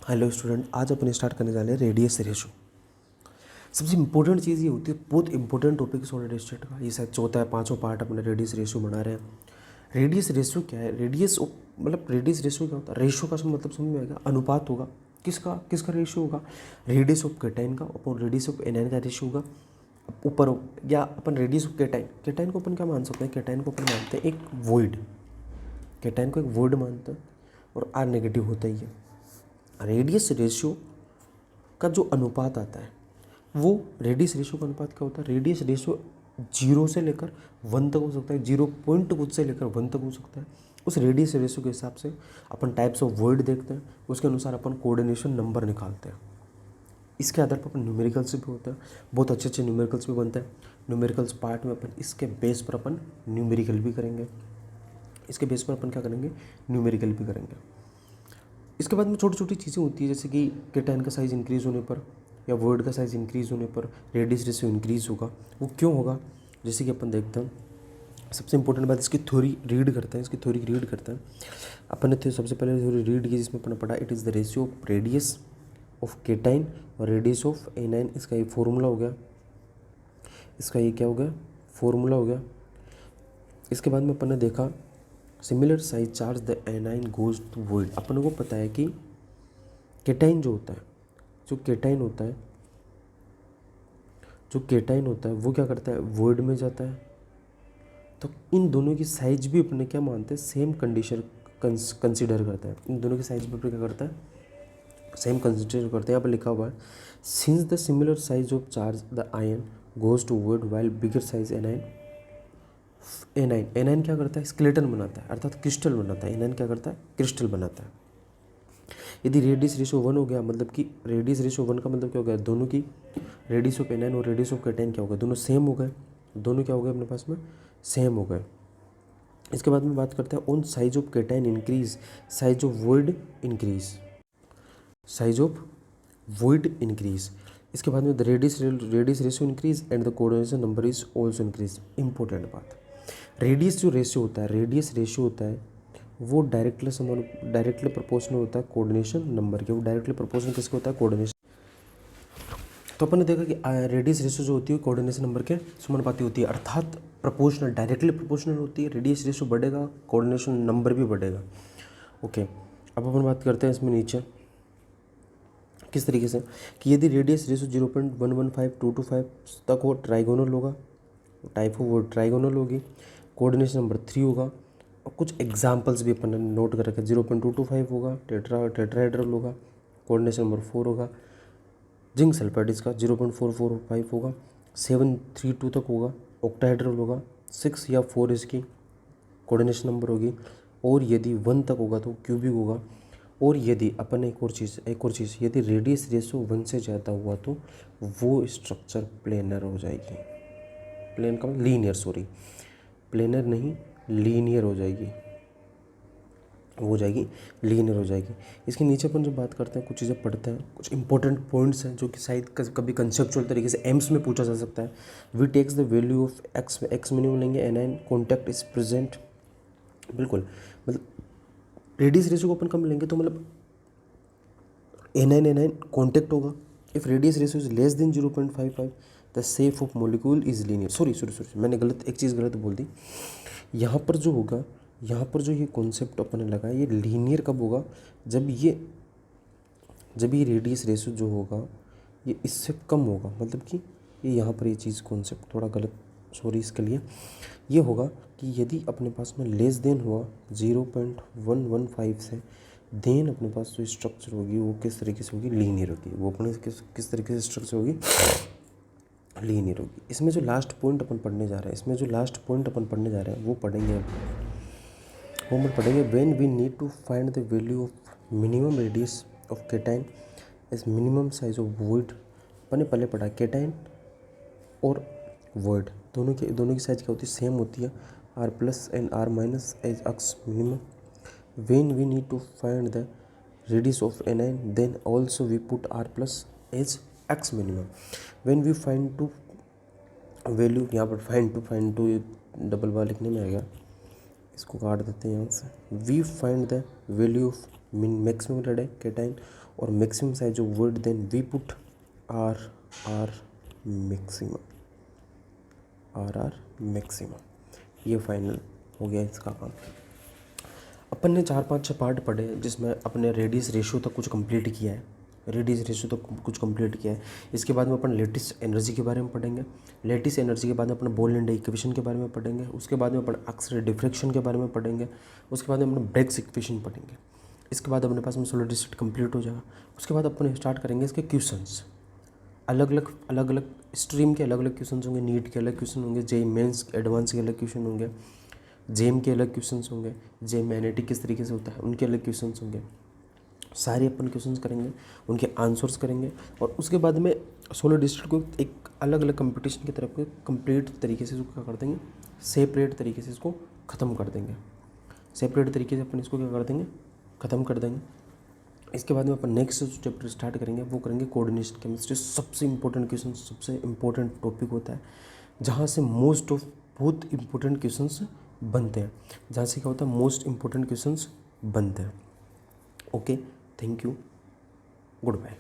Hello student, आज अपन start करने जा रहे हैं रेडियस रेशो। सबसे इंपॉर्टेंट चीज़ ये होती है, बहुत इंपॉर्टेंट टॉपिक है सॉलिड स्टेट का। ये शायद चौथा है पांचों पार्ट अपने रेडियस रेशो बना रहे हैं। रेडियस रेशो क्या है? रेडियस रेशो क्या होता है? रेशो का मतलब समझ में आएगा, अनुपात होगा। किसका किसका रेशो होगा? रेडियस ऑफ केटाइन का अपन रेडियस ऑफ एनाइन का रेशो होगा ऊपर। या अपन रेडियस ऑफ केटाइन, केटाइन को अपन क्या मान सकते हैं? केटाइन को अपन मानते हैं एक वॉइड, केटाइन को एक वॉइड मानते हैं और आर नेगेटिव होता ही है। रेडियस रेशियो का जो अनुपात आता है वो रेडियस रेशियो का अनुपात क्या होता है? रेडियस रेशियो 0 से लेकर 1 तक हो सकता है, 0 कुछ से लेकर 1 तक हो सकता है। उस रेडियस रेशियो के हिसाब से अपन टाइप्स ऑफ वर्ड देखते हैं, उसके अनुसार अपन कोऑर्डिनेशन नंबर निकालते हैं। इसके आधार पर अपन न्यूमेरिकल्स भी होता है, बहुत अच्छे अच्छे न्यूमेरिकल्स भी बनते हैं। न्यूमेरिकल्स पार्ट में अपन इसके बेस पर अपन न्यूमेरिकल भी करेंगे, इसके बेस पर अपन क्या करेंगे? न्यूमेरिकल भी करेंगे। इसके बाद में छोटी छोटी चीज़ें होती है, जैसे कि केटाइन का साइज़ इंक्रीज़ होने पर या वर्ड का साइज़ इंक्रीज़ होने पर रेडियस रेशियो इंक्रीज़ होगा। वो क्यों होगा? जैसे कि अपन देखते हैं, सबसे इंपॉर्टेंट बात इसकी थ्योरी रीड करते हैं। इसकी थ्योरी रीड करते हैं अपन ने। सबसे पहले थ्योरी रीड की जिसमें अपन ने पढ़ा, it is the ratio of radius of cation और रेडियस ऑफ एनाइन। इसका ये फॉर्मूला हो गया, इसका ये क्या हो गया? फॉर्मूला हो गया। इसके बाद में अपन ने देखा similar size charge the anion goes to void. अपन को पता है कि केटाइन जो होता है, जो केटाइन होता है वो क्या करता है? वॉइड में जाता है। तो इन दोनों की साइज भी अपने क्या मानते हैं? सेम कंडीशन कंसीडर करता है। इन दोनों की साइज भी अपने क्या करता है? सेम कंसीडर करते हैं। यहाँ पर लिखा हुआ है, since the similar size of charge the ion goes to void while bigger size anion. Anion क्या करता है? स्केलेटन बनाता है, अर्थात क्रिस्टल बनाता है। एनाइन क्या करता है? क्रिस्टल बनाता है। यदि रेडियस रेशियो 1 हो गया, मतलब कि रेडियस रेशियो 1 का मतलब क्या हो गया? दोनों की रेडियस ऑफ एनाइन और रेडियस ऑफ केटाइन क्या हो गया? दोनों सेम हो गए। दोनों क्या हो गए अपने पास में? सेम हो गए। इसके बाद में बात करते हैं on size of cation increase, size of void increase, size of void increase. इसके बाद में the radius ratio increase and the coordination number is also increase. Important बात, रेडियस जो रेशियो होता है, रेडियस रेशियो होता है वो डायरेक्टली प्रोपोर्शनल होता है कोऑर्डिनेशन नंबर के। वो डायरेक्टली प्रोपोर्शनल किसके होता है? कोऑर्डिनेशन। तो अपन ने देखा कि रेडियस रेशियो जो होती है कोऑर्डिनेशन नंबर के समानुपाती होती है, अर्थात प्रोपोर्शनल, डायरेक्टली प्रोपोर्शनल होती है। रेडियस रेशियो बढ़ेगा, कोऑर्डिनेशन नंबर भी बढ़ेगा। ओके, अब अपन बात करते हैं इसमें नीचे किस तरीके से, कि यदि रेडियस रेशियो 0.115225 तक हो, ट्राइगोनल होगा, टाइप हो वो ट्राइगोनल होगी, कोऑर्डिनेशन नंबर 3 होगा। और कुछ एग्जांपल्स भी अपन ने नोट कर रखे, 0.225 होगा, टेट्राहेड्रल होगा, कोऑर्डिनेशन नंबर 4 होगा। जिंक सल्फाइड इसका 0.445 होगा, 732 तक होगा, ऑक्टाहेड्रल होगा, 6 या 4 इसकी कोऑर्डिनेशन नंबर होगी। और यदि 1 तक होगा तो क्यूबिक होगा। और यदि अपन एक और चीज़, यदि रेडियस रेशियो 1 से ज़्यादा हुआ तो वो स्ट्रक्चर प्लेनर हो जाएगी। प्लेन का लीनियर, सॉरी प्लेनर नहीं, लीनियर हो जाएगी, हो जाएगी, लीनियर हो जाएगी। इसके नीचे अपन जो बात करते हैं, कुछ चीज़ें पढ़ते हैं, कुछ इंपॉर्टेंट पॉइंट्स हैं जो कि शायद कभी कंसेप्चुअल तरीके से एम्स में पूछा जा सकता है। We takes the value of x minimum लेंगे, एनाइन कॉन्टैक्ट इज प्रेजेंट। बिल्कुल, मतलब रेडियस रेशियो को अपन कम लेंगे तो मतलब एनाइन कॉन्टैक्ट होगा। If radius ratio is less than 0.55 the shape of molecule is linear. Sorry मैंने एक चीज़ गलत बोल दी। यहाँ पर जो होगा, यहाँ पर जो ये कॉन्सेप्ट अपन ने लगाया, ये लीनियर कब होगा? जब ये रेडियस रेशियो जो होगा ये इससे कम होगा। मतलब कि ये यहाँ पर ये चीज़ कॉन्सेप्ट थोड़ा गलत, सॉरी इसके लिए। ये होगा कि यदि अपने पास में लेस देन हुआ 0.115 से, देन अपने पास जो स्ट्रक्चर होगी वो किस तरीके से होगी? लीनियर होगी। वो अपने किस तरीके से स्ट्रक्चर होगी? लीनियर होगी। इसमें जो लास्ट पॉइंट अपन पढ़ने जा रहे हैं, वो पढ़ेंगे when we need to find the value of minimum radius of cation as minimum size of void. अपन ने पहले पढ़ा केटाइन और वॉइड दोनों की साइज क्या होती है? सेम होती है, R plus and R minus as x minimum. When we need to find the radius of anion then also we put R plus as x minimum. When we find to value, यहाँ पर find to double बार लिखने में आ गया, इसको काट देते हैं यहाँ से। We find the value of mean maximum red है कैटाइन और maximum size of would, then we put R maximum, R maximum. ये फाइनल हो गया इसका काम। अपन ने 4-5 पार्ट पढ़े जिसमें अपने रेडियस रेशियो तक कुछ कंप्लीट किया है, रेडियस रेशियो तक कुछ कंप्लीट किया है। इसके बाद में अपन लेटिस एनर्जी के बारे में पढ़ेंगे। लेटिस एनर्जी के बाद में अपन बोल एंड इक्वेशन के बारे में पढ़ेंगे। उसके बाद में अपन एक्स-रे डिफ्रैक्शन के बारे में पढ़ेंगे। उसके बाद में अपन ब्रेग्स इक्वेशन पढ़ेंगे। इसके बाद अपने पास में सोलिडिसिटी कंप्लीट हो जाएगा। उसके बाद अपन स्टार्ट करेंगे इसके क्वेश्चंस। अलग अलग स्ट्रीम के अलग अलग क्वेश्चन होंगे, नीट के अलग क्वेश्चन होंगे, जेईई मेंस एडवांस के अलग क्वेश्चन होंगे, जेएम के अलग क्वेश्चंस होंगे, जेएम एनआईटी किस तरीके से होता है उनके अलग क्वेश्चंस होंगे। सारे अपन क्वेश्चंस करेंगे, उनके आंसर्स करेंगे और उसके बाद में सोलर डिस्ट्रिक्ट को एक अलग अलग कंपटीशन की तरफ कंप्लीट तरीके से इसको क्या कर देंगे, सेपरेट तरीके से इसको ख़त्म कर देंगे। सेपरेट तरीके से अपन इसको क्या कर देंगे, ख़त्म कर देंगे। इसके बाद में अपन नेक्स्ट जो चैप्टर स्टार्ट करेंगे वो करेंगे कोऑर्डिनेशन केमिस्ट्री। सबसे इंपॉर्टेंट क्वेश्चन, सबसे इंपॉर्टेंट टॉपिक होता है जहाँ से मोस्ट ऑफ बहुत इंपॉर्टेंट क्वेश्चंस बनते हैं, जहाँ से क्या होता है मोस्ट इंपॉर्टेंट क्वेश्चंस बनते हैं। Okay, thank you, good bye.